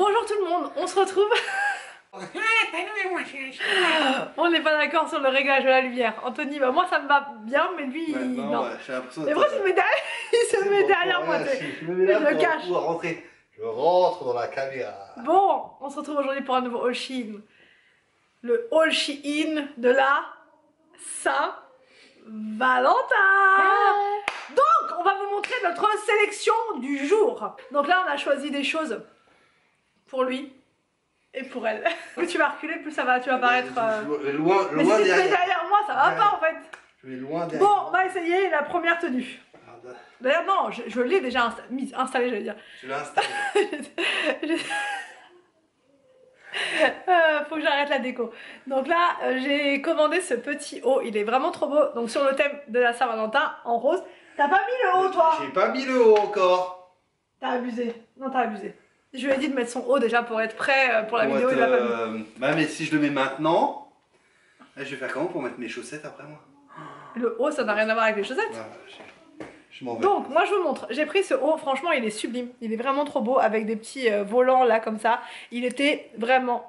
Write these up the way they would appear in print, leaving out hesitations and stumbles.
Bonjour tout le monde, on se retrouve. On n'est pas d'accord sur le réglage de la lumière. Anthony, bah moi ça me va bien, mais lui non. Ouais, j'ai l'impression Et moi il se met derrière moi. Je me mets là le cache. pour rentrer. Je rentre dans la caméra. Bon, on se retrouve aujourd'hui pour un nouveau haul Shein. Le haul Shein de la Saint-Valentin. Donc, on va vous montrer notre sélection du jour. Donc là, on a choisi des choses pour lui et pour elle. Plus tu vas reculer, plus ça va, tu vas paraître... Loin mais si tu te mets derrière moi, ça va pas en fait. Je vais loin derrière. Bon, on va essayer la première tenue. D'ailleurs, non, je l'ai déjà installé, j'allais dire. Tu l'as installé. Faut que j'arrête la déco. Donc là, j'ai commandé ce petit haut. Il est vraiment trop beau. Donc sur le thème de la Saint-Valentin, en rose. T'as pas mis le haut, toi? J'ai pas mis le haut encore. T'as abusé. Non, t'as abusé. Je lui ai dit de mettre son haut déjà pour être prêt pour la vidéo. Il l'a pas mis. Bah, mais si je le mets maintenant, je vais faire comment pour mettre mes chaussettes après moi? Le haut, ça n'a rien à voir avec les chaussettes. Je m'en vais. Donc, moi je vous montre. J'ai pris ce haut. Franchement, il est sublime. Il est vraiment trop beau avec des petits volants là comme ça. Il était vraiment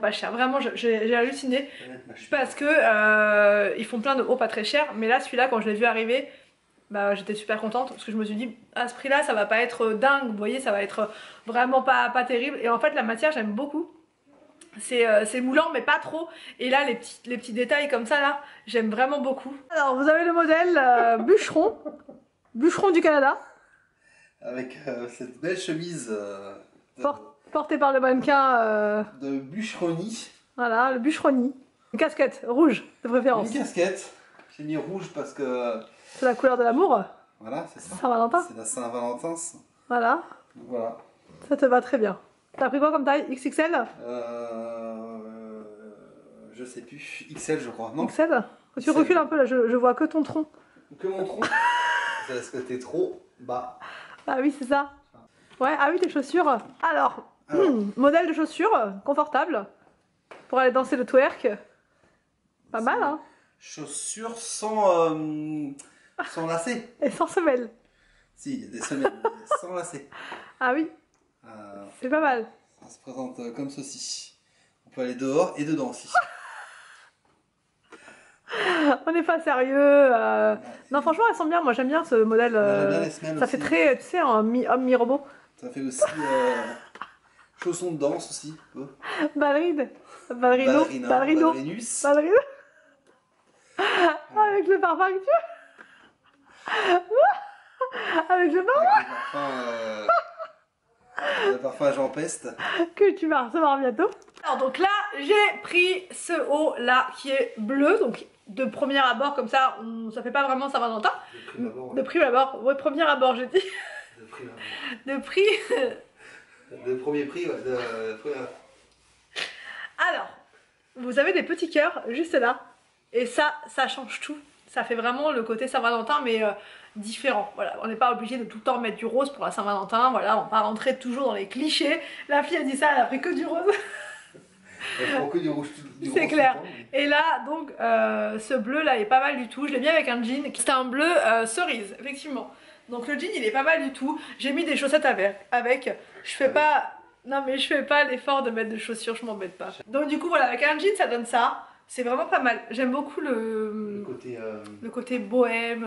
pas cher. Vraiment, j'ai halluciné parce que ils font plein de hauts pas très chers. Mais là, celui-là, quand je l'ai vu arriver, bah, j'étais super contente parce que je me suis dit à ce prix-là, ça va pas être dingue. Vous voyez, ça va être vraiment pas terrible. Et en fait, la matière, j'aime beaucoup. C'est moulant mais pas trop, et là les petits détails comme ça là j'aime vraiment beaucoup. Alors vous avez le modèle bûcheron du Canada avec cette belle chemise portée par le mannequin de bûcheronie. Voilà, le bûcheronie. Une casquette rouge de préférence. Une casquette, j'ai mis rouge parce que c'est la couleur de l'amour. Voilà, c'est ça. Saint-Valentin. C'est la Saint-Valentin. Voilà. Voilà. Ça te va très bien. T'as pris quoi comme taille? XXL? Je sais plus. XL je crois. Non. XL? Tu recules un peu là, je vois que ton tronc. Que mon tronc. C'est parce que t'es trop bas. Ah oui, c'est ça. Ouais, ah oui, tes chaussures. Alors. Modèle de chaussures, confortable. Pour aller danser le twerk. Pas mal, hein? Chaussures sans lacets. Et sans semelle. Si, il y a des semelles sans lacets. Ah oui. C'est pas mal. Ça se présente comme ceci. On peut aller dehors et dedans aussi. On n'est pas sérieux. Non, franchement, elles sont bien. Moi, j'aime bien ce modèle. J'aime bien les semelles ça aussi. fait très, tu sais, homme mi-robot. Ça fait aussi chaussons de danse aussi. Ballerine. Ballerina. Ballerinus. Ballerine. Avec le parfum que tu as. Avec le parfum. Le parfum Jean Peste. Que tu vas recevoir bientôt. Alors donc là, j'ai pris ce haut là qui est bleu. Donc de premier abord comme ça, ça fait pas vraiment Saint-Valentin. De prime abord. Ouais, premier abord j'ai dit. De prix. De premier prix, ouais. Alors, vous avez des petits cœurs juste là. Et ça change tout. Ça fait vraiment le côté Saint-Valentin, mais différent. Voilà, on n'est pas obligé de tout le temps mettre du rose pour la Saint-Valentin. Voilà, on va pas rentrer toujours dans les clichés. La fille a dit ça, elle a pris que du rose. Elle prend que du rouge. C'est clair. Et là, donc, ce bleu là est pas mal du tout. Je l'ai mis avec un jean. C'est un bleu cerise, effectivement. Donc le jean, il est pas mal du tout. J'ai mis des chaussettes avec. Je fais pas... Non mais je fais pas l'effort de mettre de chaussures, je m'embête pas. Donc du coup, voilà, avec un jean, ça donne ça. C'est vraiment pas mal. J'aime beaucoup le côté bohème,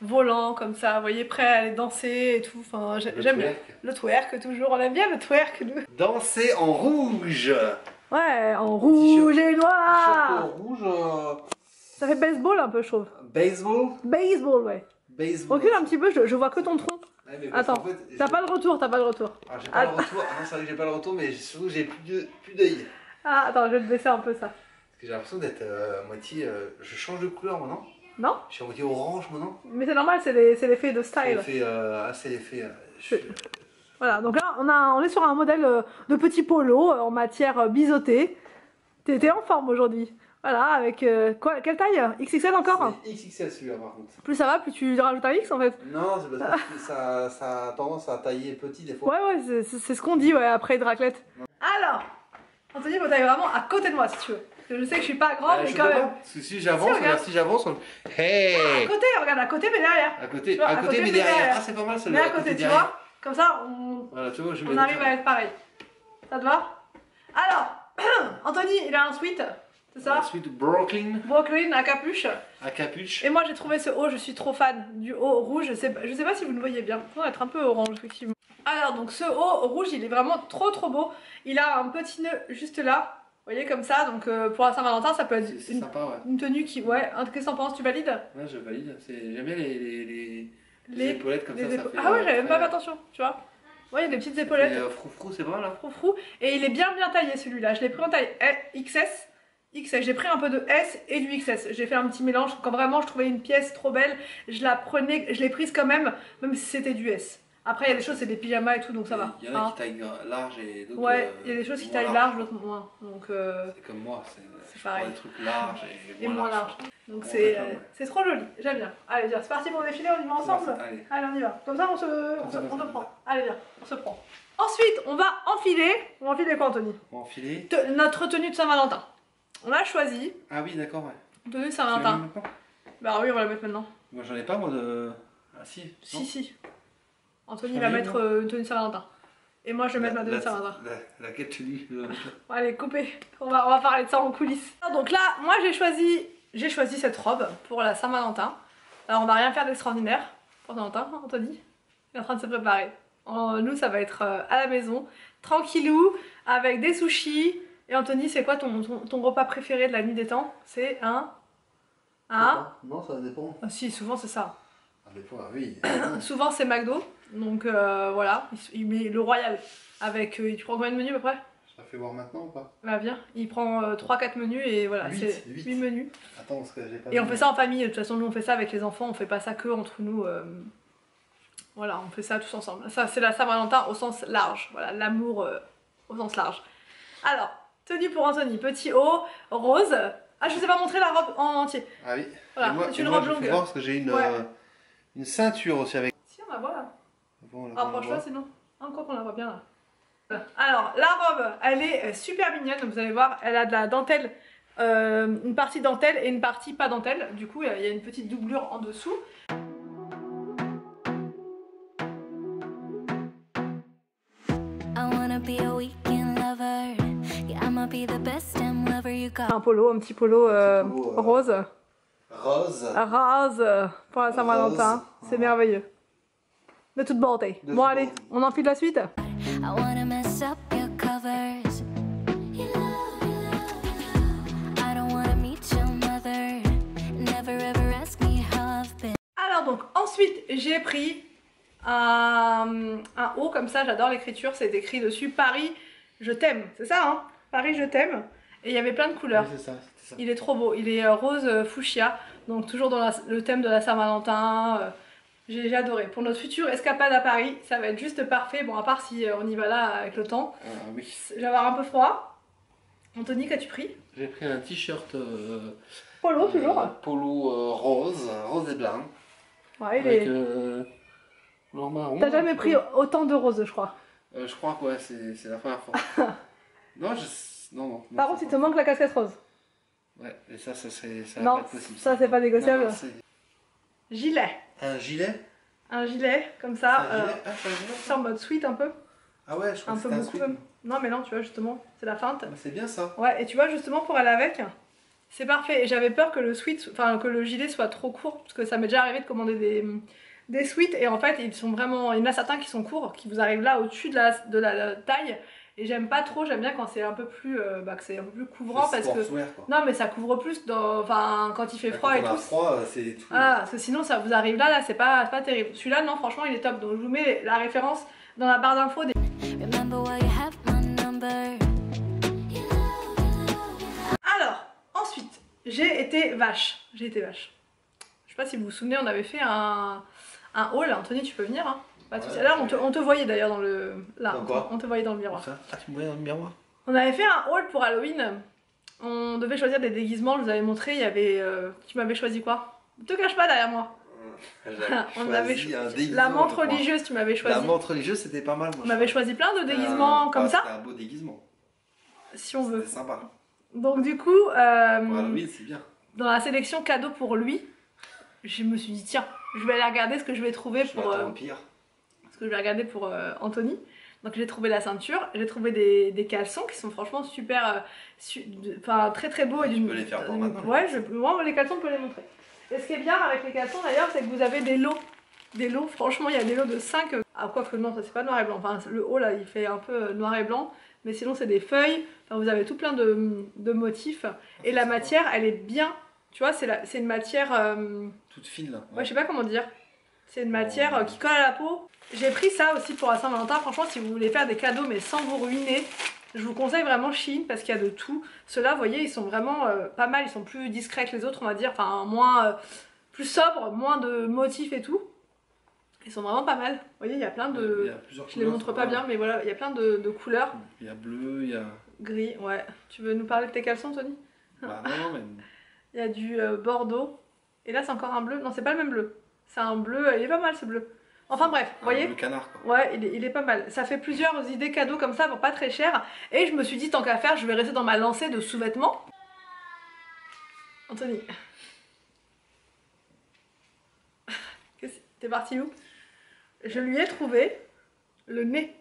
volant comme ça, vous voyez, prêt à aller danser et tout. Enfin, j'aime bien. Le twerk toujours, on aime bien le twerk nous. Danser en rouge. Ouais, en rouge et noir. Rouge. Ça fait baseball un peu, je trouve. Baseball. Baseball, ouais. Baseball. Recule un petit peu, je vois que ton tronc. Ouais, attends, en fait, t'as pas le retour, Ah, j'ai pas le retour. Ah non, c'est vrai que j'ai pas le retour, mais surtout j'ai plus d'œil. Ah, attends, je vais te baisser un peu ça. Parce que j'ai l'impression d'être moitié. Je change de couleur maintenant. Non? Je suis à moitié orange maintenant. Mais c'est normal, c'est l'effet de style. C'est l'effet. Voilà, donc là on est sur un modèle de petit polo en matière biseautée. T'es en forme aujourd'hui. Voilà, avec quoi? Quelle taille? XXL encore? XXL celui-là par contre. Plus ça va, plus tu rajoutes un X en fait. Non, c'est parce que ça a tendance à tailler petit des fois. Ouais, c'est ce qu'on dit après de raclette. Alors, Anthony, faut tailler vraiment à côté de moi si tu veux. Parce que je sais que je suis pas grande, mais quand même. Parce que si j'avance, Hey! À côté, regarde, à côté mais derrière. À côté mais derrière. Ah, c'est pas mal celui-là. Mais à côté, tu vois? Comme ça, Voilà, tu vois, on arrive à être pareil. Ça te va? Alors, Anthony, il a un sweat, c'est ça? Un sweat Brooklyn. Brooklyn à capuche. À capuche. Et moi j'ai trouvé ce haut, je suis trop fan du haut rouge. Je sais pas si vous le voyez bien. Il doit être un peu orange, effectivement. Alors, donc ce haut rouge, il est vraiment trop beau. Il a un petit nœud juste là. Vous voyez, comme ça. Donc pour la Saint-Valentin, ça peut être sympa, ouais. Une tenue qui. Ouais, qu'est-ce que t'en penses? Tu valides? Ouais, je valide. J'aime bien les épaulettes comme ça. Ça fait, ah ouais, j'avais même pas fait attention, tu vois. Ouais, il y a des petites épaulettes. Froufrou, c'est pas mal là. Froufrou. Et il est bien taillé celui-là. Je l'ai pris en taille XS. J'ai pris un peu de S et du XS. J'ai fait un petit mélange. Quand vraiment je trouvais une pièce trop belle, je l'ai prise quand même si c'était du S. Après, il y a des choses, c'est des pyjamas et tout, donc ça va. Il y en a qui taillent large et d'autres. Ouais, il y a des choses qui taillent large, d'autres moins. Donc, c'est comme moi, c'est pareil. Des trucs larges et moins larges. Donc c'est trop joli, j'aime bien. Allez, viens, c'est parti pour défiler, on y va ensemble. Allez, on y va. Comme ça, on se prend. Allez, viens, on se prend. Ensuite, on va enfiler. On va enfiler quoi, Anthony? On va enfiler notre tenue de Saint-Valentin. On a choisi. Ah oui, d'accord, ouais. Tenue de Saint-Valentin. Bah oui, on va la mettre maintenant. Moi, j'en ai pas, moi, de. Ah si. Si. Anthony va mettre une tenue de Saint-Valentin. Et moi, je vais mettre ma tenue de Saint-Valentin. Laquelle tenue? Allez, coupez. On va parler de ça en coulisses. Donc là, moi, j'ai choisi cette robe pour la Saint-Valentin. Alors, on va rien faire d'extraordinaire pour Saint-Valentin, hein, Anthony. Il est en train de se préparer. Nous, ça va être à la maison, tranquillou, avec des sushis. Et Anthony, c'est quoi ton repas préféré de la nuit des temps? C'est un... Non, ça dépend. Ah, si, souvent c'est ça. Ça dépend, oui. Souvent c'est McDo. Donc voilà, il met le royal. Avec... tu prends combien de menus à peu près? Je la fais voir maintenant ou pas? Bah viens, il prend 3-4 menus et voilà, c'est 8 menus. Attends, parce que j'ai pas... Et on fait ça en famille, de toute façon nous on fait ça avec les enfants, on fait pas ça que entre nous. Voilà, on fait ça tous ensemble. Ça c'est la Saint-Valentin au sens large, voilà, l'amour au sens large. Alors, tenue pour Anthony, petit haut, rose. Ah, je vous ai pas montré la robe en entier. Ah oui. Voilà, c'est une robe longue. Je vais voir parce que j'ai une ceinture aussi avec. Si, on la voit là. Bon, rapproche-toi sinon. Encore qu'on la voit bien là. Alors, la robe, elle est super mignonne. Vous allez voir, elle a de la dentelle, une partie dentelle et une partie pas dentelle. Du coup, il y a une petite doublure en dessous. Un polo, un petit polo rose. Rose Pour la Saint-Valentin. C'est merveilleux. De toute beauté. Bon allez, on enfile la suite. Alors donc ensuite j'ai pris un haut comme ça, j'adore l'écriture, c'est écrit dessus Paris je t'aime, c'est ça hein? Paris je t'aime. Et il y avait plein de couleurs. Oui, c'est ça. Il est trop beau, il est rose fuchsia, donc toujours dans le thème de la Saint-Valentin. J'ai adoré. Pour notre future escapade à Paris, ça va être juste parfait. Bon, à part si on y va là avec le temps. Oui. Je vais avoir un peu froid. Anthony, qu'as-tu pris? J'ai pris un t-shirt polo toujours. Polo rose et blanc. Ouais, il avec, est... marron. T'as jamais pris autant de roses, je crois. Je crois que ouais, c'est la première fois. Non. Par contre, il te manque la casquette rose. Ouais, et ça non, pas être possible. Ça c'est pas négociable. Non, gilet. Un gilet? Un gilet, comme ça. C'est en mode sweat un peu. Ah ouais, je crois un que peu c'est un beaucoup. sweat. Non mais non, tu vois justement, c'est la feinte. C'est bien ça. Ouais, et tu vois justement pour aller avec, c'est parfait. Et j'avais peur que le gilet soit trop court, parce que ça m'est déjà arrivé de commander des sweats et en fait ils sont vraiment, il y en a certains qui sont courts, qui vous arrivent là au-dessus de la taille. Et j'aime pas trop, j'aime bien quand c'est un peu plus que c'est un peu plus couvrant parce que quoi. Non mais ça couvre plus quand il fait froid et tout. Froid, c'est tout. Ah, parce que sinon ça vous arrive là c'est pas terrible. Celui-là non, franchement il est top. Donc je vous mets la référence dans la barre d'infos des... Alors, ensuite, j'ai été vache. Je sais pas si vous vous souvenez, on avait fait un haul. Anthony, tu peux venir hein. Pas de soucis. Là, on te voyait d'ailleurs dans le... Là, on te voyait dans le miroir. Ah, tu me voyais dans le miroir? On avait fait un haul pour Halloween. On devait choisir des déguisements, je vous avais montré. Il y avait... Tu m'avais choisi quoi? Ne te cache pas derrière moi. On avait la menthe religieuse, tu m'avais choisi. La menthe religieuse, c'était pas mal. On avait choisi plein de déguisements comme ça. C'était un beau déguisement. Si on veut. C'était sympa. Donc du coup... Halloween, c'est bien. Dans la sélection cadeau pour lui, je me suis dit, tiens, je vais aller regarder ce que je vais trouver pour... pire. parce que je vais regarder pour Anthony. Donc j'ai trouvé la ceinture, j'ai trouvé des caleçons qui sont franchement super, enfin très très beaux. Tu peux les faire pour maintenant. Ouais, moi les caleçons, je peux les montrer. Et ce qui est bien avec les caleçons d'ailleurs, c'est que vous avez des lots. Des lots, franchement il y a des lots de 5. Ah quoi que non, ça c'est pas noir et blanc, enfin le haut là il fait un peu noir et blanc. Mais sinon c'est des feuilles, enfin vous avez tout plein de motifs. Et la matière elle est bien, tu vois, c'est une matière... toute fine là. Ouais, je sais pas comment dire. C'est une matière qui colle à la peau. J'ai pris ça aussi pour la Saint-Valentin. Franchement, si vous voulez faire des cadeaux mais sans vous ruiner, je vous conseille vraiment Shein parce qu'il y a de tout. Ceux-là, vous voyez, ils sont vraiment pas mal. Ils sont plus discrets que les autres, on va dire. Enfin, moins, plus sobres, moins de motifs et tout. Ils sont vraiment pas mal. Vous voyez, il y a plein de... Il y a plusieurs je les montre pas bien, mais voilà, il y a plein de couleurs. Il y a bleu, il y a... Gris, ouais. Tu veux nous parler de tes caleçons, Tony? Bah non, mais... Il y a du bordeaux. Et là, c'est encore un bleu. Non, c'est pas le même bleu. C'est un bleu, il est pas mal ce bleu. Enfin bref, vous voyez, le canard quoi. Ouais, il est pas mal. Ça fait plusieurs idées cadeaux comme ça pour pas très cher. Et je me suis dit, tant qu'à faire, je vais rester dans ma lancée de sous-vêtements. Anthony. T'es parti où? Je lui ai trouvé le nez.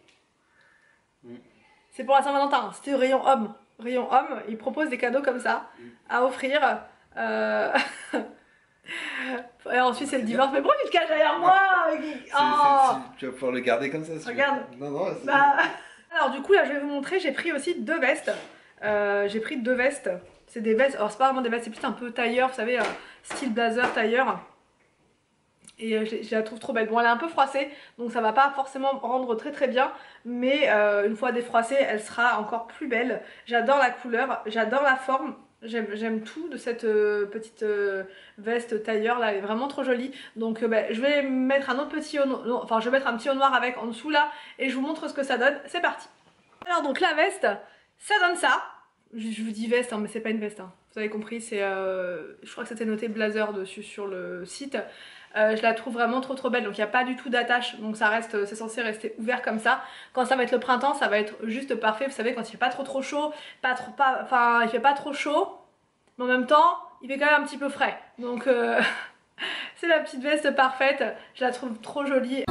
C'est pour la Saint-Valentin, c'était au rayon homme. Rayon homme, il propose des cadeaux comme ça à offrir. Et ensuite c'est le divorce. Mais pourquoi tu te caches derrière moi? Tu vas pouvoir le garder comme ça. Regarde. Non, Alors du coup là je vais vous montrer, j'ai pris aussi 2 vestes. J'ai pris 2 vestes. C'est des vestes, alors c'est pas vraiment des vestes, c'est plus un peu tailleur, vous savez, style blazer tailleur. Et je la trouve trop belle. Bon, elle est un peu froissée, donc ça va pas forcément rendre très très bien. Mais une fois défroissée, elle sera encore plus belle. J'adore la couleur, j'adore la forme. J'aime tout de cette petite veste tailleur là, elle est vraiment trop jolie. Donc je vais mettre un autre petit haut noir, enfin je vais mettre un petit haut noir avec en dessous là. Et je vous montre ce que ça donne, c'est parti. Alors donc la veste, ça donne ça. Je vous dis veste, hein, mais c'est pas une veste, hein. Vous avez compris, c'est je crois que c'était noté blazer dessus sur le site. Je la trouve vraiment trop belle, donc il n'y a pas du tout d'attache, donc ça reste, c'est censé rester ouvert comme ça. Quand ça va être le printemps, ça va être juste parfait, vous savez, quand il fait pas trop chaud, enfin il fait pas trop chaud, mais en même temps il fait quand même un petit peu frais, donc c'est la petite veste parfaite, je la trouve trop jolie.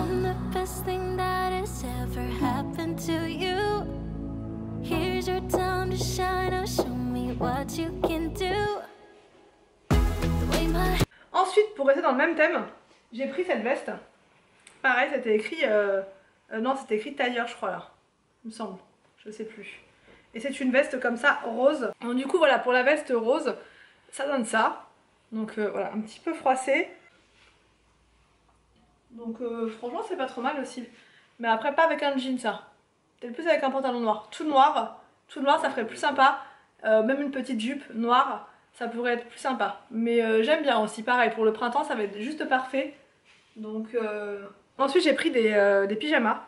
Ensuite, pour rester dans le même thème, j'ai pris cette veste. Pareil, c'était écrit... non, c'était écrit tailleur, je crois, là. Il me semble. Je sais plus. Et c'est une veste comme ça, rose. Donc du coup, voilà, pour la veste rose, ça donne ça. Donc voilà, un petit peu froissé. Donc franchement, c'est pas trop mal aussi. Mais après, pas avec un jean, ça. Peut-être plus avec un pantalon noir. Tout noir, ça ferait plus sympa. Même une petite jupe noire. Ça pourrait être plus sympa, mais j'aime bien aussi, pareil, pour le printemps ça va être juste parfait. Donc ensuite j'ai pris des pyjamas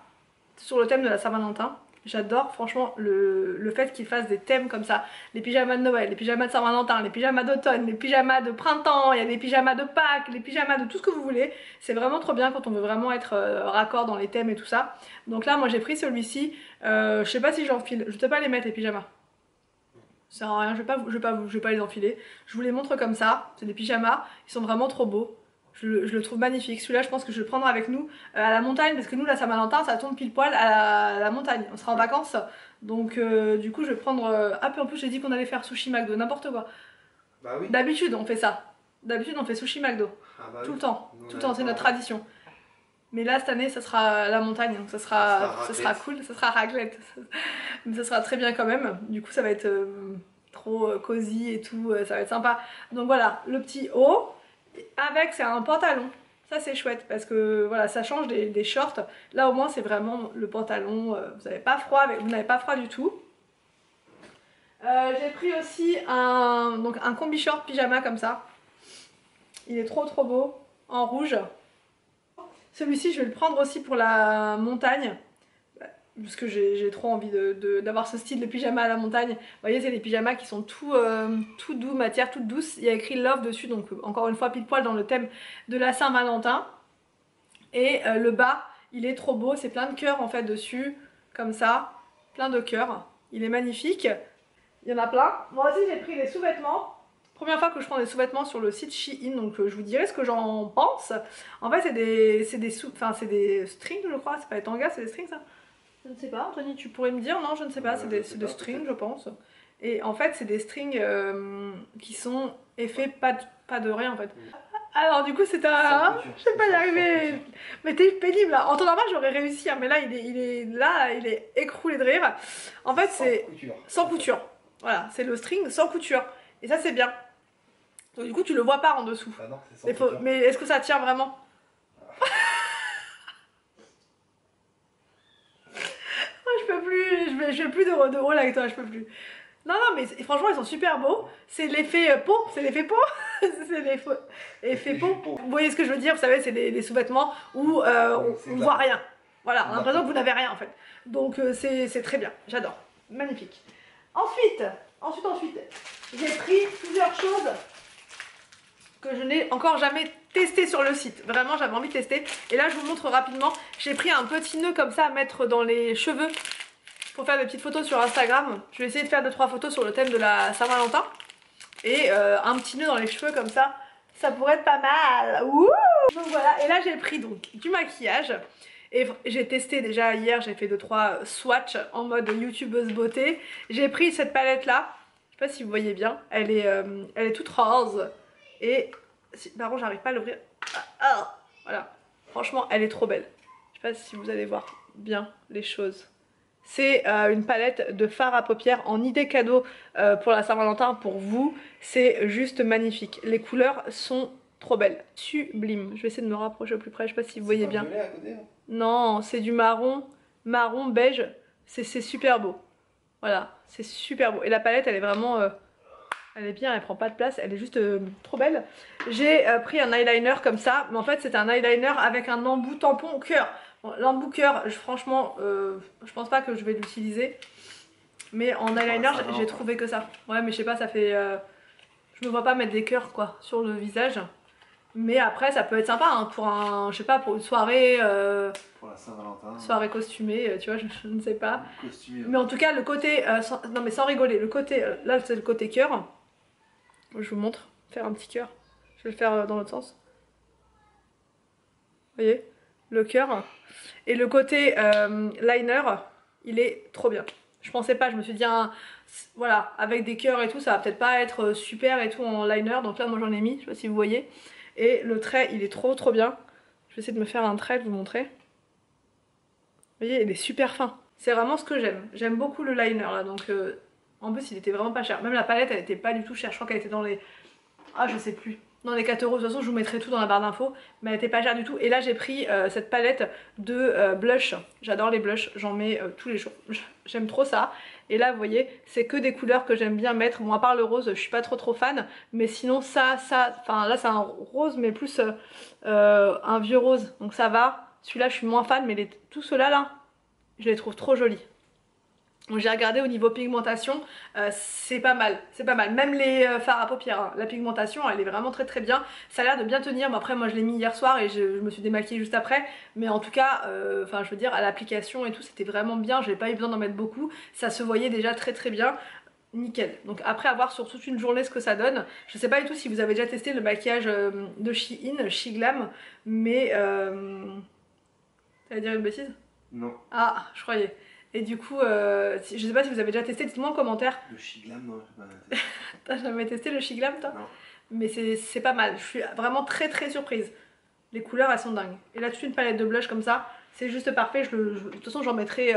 sur le thème de la Saint-Valentin. J'adore franchement le fait qu'ils fassent des thèmes comme ça. Les pyjamas de Noël, les pyjamas de Saint-Valentin, les pyjamas d'automne, les pyjamas de printemps, il y a des pyjamas de Pâques, les pyjamas de tout ce que vous voulez. C'est vraiment trop bien quand on veut vraiment être raccord dans les thèmes et tout ça. Donc là moi j'ai pris celui-ci, je sais pas si j'enfile, je ne sais pas les mettre les pyjamas. Ça sert à rien, je vais pas les enfiler. Je vous les montre comme ça, c'est des pyjamas, ils sont vraiment trop beaux. Je le trouve magnifique. Celui-là, je pense que je vais le prendre avec nous à la montagne parce que nous, la Saint-Valentin, ça tombe pile poil à la montagne. On sera en vacances, donc du coup, je vais prendre. Ah, puis en plus, j'ai dit qu'on allait faire sushi McDo, n'importe quoi. Bah oui. D'habitude, on fait ça. D'habitude, on fait sushi McDo. Ah bah tout oui. le temps, tout le temps, c'est notre tradition. Mais là, cette année, ça sera la montagne, donc ça sera cool, ça sera raclette. Mais ça sera très bien quand même. Du coup, ça va être trop cosy et tout, ça va être sympa. Donc voilà, le petit haut, avec, c'est un pantalon. Ça, c'est chouette parce que voilà, ça change des shorts. Là, au moins, c'est vraiment le pantalon. Vous n'avez pas froid, vous n'avez pas froid du tout. J'ai pris aussi un combi short pyjama comme ça. Il est trop beau, en rouge. Celui-ci, je vais le prendre aussi pour la montagne. Parce que j'ai trop envie d'avoir ce style de pyjama à la montagne. Vous voyez, c'est des pyjamas qui sont tout doux, matière toute douce. Il y a écrit Love dessus, donc encore une fois pile poil dans le thème de la Saint-Valentin. Et le bas, il est trop beau, c'est plein de cœurs en fait dessus, comme ça. Plein de cœurs. Il est magnifique. Il y en a plein. Moi aussi, j'ai pris les sous-vêtements. Première fois que je prends des sous-vêtements sur le site Shein, donc je vous dirai ce que j'en pense. En fait, c'est des strings, je crois, c'est pas des tangas, c'est des strings ça. Je ne sais pas, Anthony, tu pourrais me dire? Non, je ne sais pas, c'est des strings, je pense. Et en fait, c'est des strings qui sont effets pas de rien en fait. Alors du coup c'est un... Je sais pas y arriver. Mais t'es pénible là. En temps normal j'aurais réussi hein, mais là il est écroulé de rire. En fait c'est sans couture. Voilà, c'est le string sans couture. Et ça c'est bien. Donc du coup tu le vois pas en dessous. Ah non, c'est sans couture. Mais est-ce que ça tient vraiment? Je peux plus, je fais plus de rôle avec toi, je peux plus. Non, non, mais franchement, ils sont super beaux. C'est l'effet peau, c'est l'effet peau. C'est l'effet peau. Vous voyez ce que je veux dire? Vous savez, c'est les sous-vêtements où on voit rien. Voilà, on a l'impression que vous n'avez rien en fait. Donc c'est très bien, j'adore. Magnifique. Ensuite, j'ai pris plusieurs choses que je n'ai encore jamais testé sur le site. Vraiment, j'avais envie de tester. Et là, je vous montre rapidement. J'ai pris un petit nœud comme ça à mettre dans les cheveux pour faire des petites photos sur Instagram. Je vais essayer de faire 2-3 photos sur le thème de la Saint-Valentin. Et un petit nœud dans les cheveux comme ça, ça pourrait être pas mal. Ouh, donc voilà, et là j'ai pris donc du maquillage. Et j'ai testé déjà hier, j'ai fait 2-3 swatchs en mode youtubeuse beauté. J'ai pris cette palette là, je sais pas si vous voyez bien, elle est toute rose. Et par contre j'arrive pas à l'ouvrir. Voilà, franchement elle est trop belle. Je sais pas si vous allez voir bien les choses. C'est une palette de fard à paupières en idée cadeau pour la Saint-Valentin pour vous. C'est juste magnifique. Les couleurs sont trop belles. Sublime. Je vais essayer de me rapprocher au plus près. Je sais pas si vous voyez bien. À côté, hein. Non, c'est du marron beige. C'est super beau. Voilà, c'est super beau. Et la palette, elle est vraiment... elle est bien, elle prend pas de place. Elle est juste trop belle. J'ai pris un eyeliner comme ça. Mais en fait, c'est un eyeliner avec un embout tampon cœur. Bon, l'embout cœur, franchement, je pense pas que je vais l'utiliser. Mais en eyeliner, j'ai trouvé que ça. Ouais, mais je sais pas, ça fait... je me vois pas mettre des cœurs, quoi, sur le visage. Mais après, ça peut être sympa, hein, pour un... Je sais pas, pour une soirée... pour la Saint-Valentin. Soirée costumée, tu vois, je ne sais pas. Costumé. Mais en tout cas, le côté... non, mais sans rigoler, le côté... là, c'est le côté cœur. Je vous montre. Faire un petit cœur. Je vais le faire dans l'autre sens. Vous voyez? Le cœur. Et le côté liner, il est trop bien. Je pensais pas, je me suis dit, voilà, avec des cœurs et tout, ça va peut-être pas être super et tout en liner. Donc là, moi j'en ai mis, je sais pas si vous voyez. Et le trait, il est trop bien. Je vais essayer de me faire un trait, de vous montrer. Vous voyez, il est super fin. C'est vraiment ce que j'aime. J'aime beaucoup le liner là, donc en plus il était vraiment pas cher. Même la palette, elle était pas du tout chère. Je crois qu'elle était dans les... Ah, je sais plus. Dans les 4 euros, de toute façon je vous mettrai tout dans la barre d'infos, mais elle était pas chère du tout. Et là j'ai pris cette palette de blush. J'adore les blushs, j'en mets tous les jours. J'aime trop ça. Et là vous voyez, c'est que des couleurs que j'aime bien mettre. Bon, à part le rose, je suis pas trop fan, mais sinon enfin là c'est un rose mais plus un vieux rose, donc ça va. Celui-là je suis moins fan, mais tout ceux-là là, je les trouve trop jolis. J'ai regardé au niveau pigmentation, c'est pas mal, même les fards à paupières, hein. La pigmentation elle est vraiment très bien, ça a l'air de bien tenir. Mais après moi je l'ai mis hier soir et je me suis démaquillée juste après, mais en tout cas, enfin je veux dire à l'application et tout c'était vraiment bien, j'ai pas eu besoin d'en mettre beaucoup, ça se voyait déjà très bien, nickel. Donc après à voir sur toute une journée ce que ça donne. Je sais pas du tout si vous avez déjà testé le maquillage de Shein, Sheglam, mais... T'allais dire une bêtise? Non. Ah, je croyais. Et du coup, je sais pas si vous avez déjà testé, dites-moi en commentaire. Le Sheglam, non, j'ai pas testé. T'as jamais testé le Sheglam toi? Non. Mais c'est pas mal, je suis vraiment très surprise. Les couleurs elles sont dingues. Et là dessus une palette de blush comme ça, c'est juste parfait. De toute façon j'en mettrai,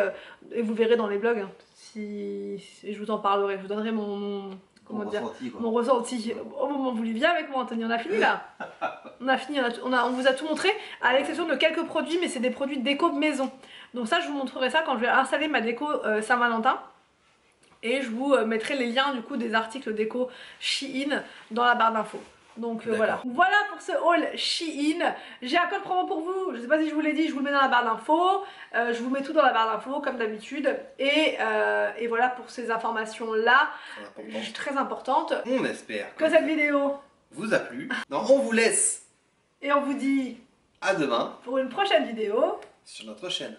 et vous verrez dans les vlogs, hein, si je vous en parlerai, je vous donnerai mon ressenti au moment où vous viens avec moi Anthony. On a fini là. On a fini, on vous a tout montré, à l'exception de quelques produits, mais c'est des produits de déco de maison. Donc ça je vous montrerai ça quand je vais installer ma déco Saint-Valentin. Et je vous mettrai les liens du coup des articles déco Shein dans la barre d'infos. Donc voilà. Voilà pour ce haul Shein. J'ai un code promo pour vous. Je sais pas si je vous l'ai dit, je vous le mets dans la barre d'infos. Je vous mets tout dans la barre d'infos comme d'habitude. Et voilà pour ces informations là. Très importantes. On espère que cette vidéo vous a plu. Donc on vous laisse. Et on vous dit à demain pour une prochaine vidéo sur notre chaîne.